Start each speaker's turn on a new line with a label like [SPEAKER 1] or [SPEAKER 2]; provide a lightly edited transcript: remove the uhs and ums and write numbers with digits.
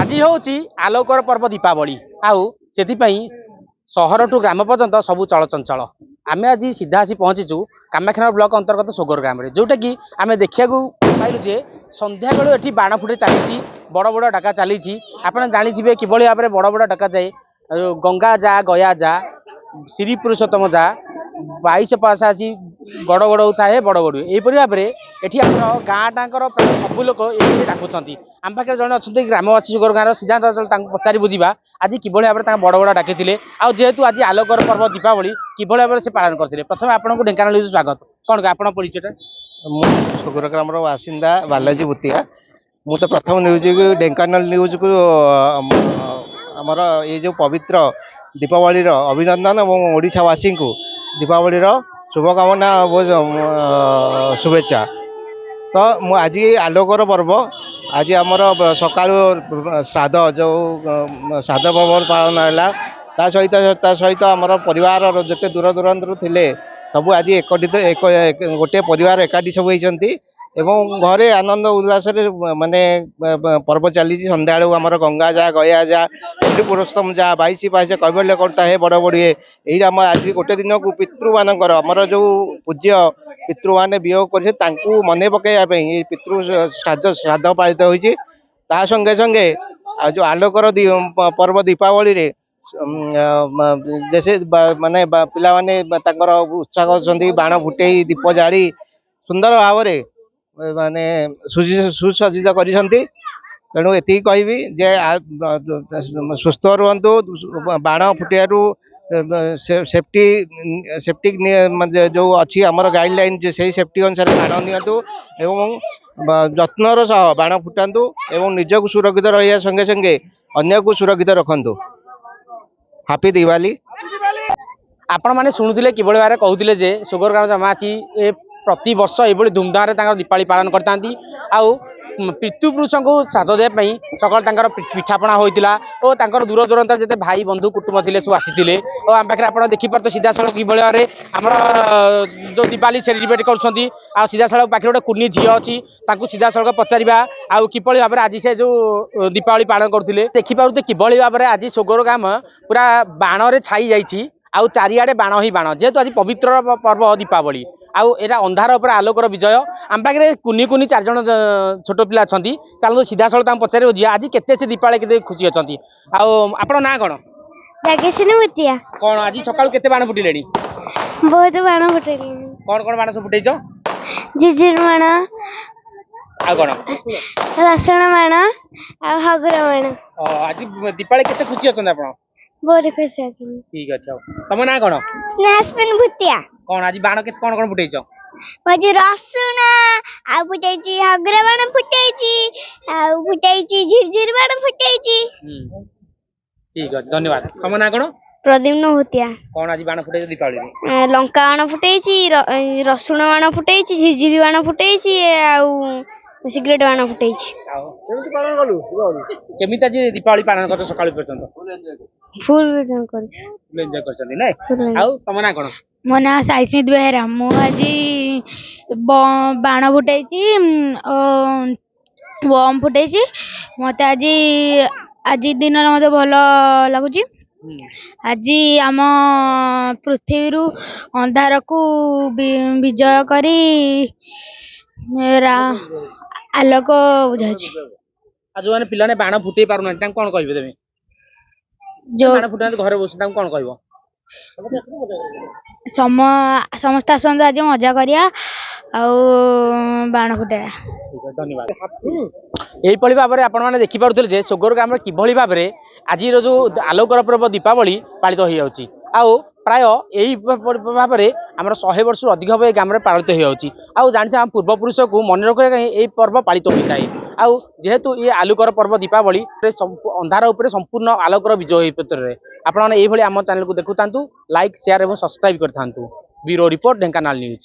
[SPEAKER 1] आज हूँ आलोकर पर्व दीपावली आउ सहर टू ग्राम पर्यंत सबू चलचंचल आम आज सीधा आसी पहुँचीचु कामाख्या ब्लॉक अंतर्गत सोगर ग्राम में जोटा कि आम देखा पाइलु जे संध्या बेलू एटी बाण फुटे चली बड़ बड़ डाका चली आप जानी कि भाव में बड़ बड़ डाका जाए गंगा जा गया जा श्री पुरुषोत्तम जा 22 पास आसी गड़ गड़ थाए बड़ बड़ यहीपरि भाव में ये आम गाँ टाँकर सब लोक ये डाकुंट आम पाखे जड़े अच्छा ग्रामवासी सुगर गाँव सीधा पचारि बुझा आज कि भाव में बड़ बड़ डाकी जेहेतु आज आलोकर पर्व दीपावली कि भाव में से पालन करते प्रथम आपको ढेंकानाल न्यूज स्वागत कौन आप परिचय
[SPEAKER 2] सुगर ग्राम बासिंदा बालाजी भूतिया मु तो प्रथम न्यूज ढेंकानाल न्यूज को आमर ये जो पवित्र दीपावली अभिनंदन और ओडिशावासी को दीपावली शुभकामना शुभेच्छा। तो मु आज आलोकर पर्व आज आमर सका श्राद्ध जो श्राद्ध पर्व पालन है सहित आमर परिवार जिते दूर दूरांतर थे सब आज गोटे परिवार एकाठी सब होती एवं घरे आनंद उल्लास माने पर्व चली सन्ध्या आमर गंगा जा गया जा पुरुषोत्तम जा 22 पास कैबल्य करता है बड़ बड़िए यही आम आज गोटे दिन को पितृ मानकर आमर जो पूज्य पितृ मैंने वियोग कर मन पकड़ाई पितृ श्राद्ध पालित होती संगे संगे जो आलोकर पर्व दीपावली रे जैसे माने पिला माने उत्साह कर बाण फुटे दीप जाली सुंदर भाव में माने सुसज्जित कर तेणु ये कहबी जे सुस्थ रुहतु बाण फुटियारू सेफ्टी जो अच्छी आमर गाइडलाइन से सेफ्टी अनुसार बाण नियंतु एवं जत्नर सह बाण फुटातु एवं निजक सुरक्षित रहा संगे संगे अन्य को सुरक्षित रखु। हैप्पी दिवाली।
[SPEAKER 1] आपण मैंने शुणुले कि भाव में कहते जे सुगर ग्राम जमाची प्रति वर्ष ये धूमधाम से दीपावली पालन करती पितृपुरुष को श्राद्ध देवाई सकाल पिठापणा होता और दूर दूरांत जिते भाई बंधु कुटुंब थे सब आसी और आम पाखे आप देखिपारे सीधा सड़क कि भाव में आम जो दीपावली सेलिब्रेट कर सीधा सड़क पाखे गोटे कुनी झी अच्छी सीधा सड़क पचारा आउ कि भाव में आज से जो दीपावली पालन करते देखिपारे कि भाव में आज सोगर गाम पूरा बाण में छाई जाइए आउ चारिआडे बाण ही बाण जेहेतु आज पवित्र पर्व दीपावली आउ एटा अंधार उपर आलोकर विजय आम पाखे कुनी कुनी 4 जण छोट पिला अच्छा चलते सीधा सड़क पचारे जी आज केते से दीपावली केते खुशी अच्छा आपण ना कौन
[SPEAKER 3] कौन
[SPEAKER 1] आज सकाल केते बाण फुटिले
[SPEAKER 3] बहुत बाण फुटेली
[SPEAKER 1] कौन कौन बाण सब फुटेइछ
[SPEAKER 3] झिझिर बाण
[SPEAKER 1] आ कौन
[SPEAKER 3] रसुण बाण आ हगुर बाण
[SPEAKER 1] आज दीपावली केते खुशी अच्छा आपण
[SPEAKER 3] बहुत खुशी आती
[SPEAKER 1] ठीक अच्छा तुम ना कौन
[SPEAKER 3] स्नेहस्पिन भूतिया
[SPEAKER 1] कौन आज बाण के कौन कौन फुटेइछ
[SPEAKER 3] मजे रसुण आ फुटेची हगुर बाण फुटेची आ फुटेची झिझिर बाण फुटेची
[SPEAKER 1] ठीक है धन्यवाद तुम ना कौन
[SPEAKER 3] प्रद्युम्न भूतिया
[SPEAKER 1] कौन आज बाण फुटेइछ दीपावली
[SPEAKER 3] लंका बाण फुटेची रसुण बाण फुटेची झिझिर बाण फुटेची आ सिगरेट बाण फुटेची
[SPEAKER 1] केमिता जी दीपावली पालन करते सकाळ पर्यंत
[SPEAKER 3] फुल एंजॉय
[SPEAKER 1] करछन्ती नै आउ तुम ना कोन
[SPEAKER 4] मो ना साइस्मित बेहेरा मु आज बाण फुटाई बम फुटाई मत आज दिन मत भल लगुच आज आम पृथ्वी अंधार को विजय करी आलोक बुझा
[SPEAKER 1] आज मैंने पिला ने बाण फुटे पारु ना कौन कहबे तमे जो बाण फुटा घर बस कौन कहबो
[SPEAKER 4] समस्त आसंत आज मजा करिया बाण फुटाया
[SPEAKER 1] धन्यवाद यही भाव में आपण मैंने देखिपे सोगर ग्राम कि भाव में आज जो आलोकर पर्व दीपावली पालित हो जाऊँगी आउ प्राय यही भाव में आम 100 वर्ष अधिक भाव ग्राम में पालित हो जाऊँगी आउ जानते आम पूर्वपुरुष को मन रखा यही पर्व पालित होता है आउ जेहेतु ये आलोकर पर्व दीपावली अंधार उपर संपूर्ण आलोकर विजय पत्र आपने ये आम चैनल को देखु था लाइक शेयर और सब्सक्राइब कर था ब्यूरो रिपोर्ट ढेंकानाल न्यूज।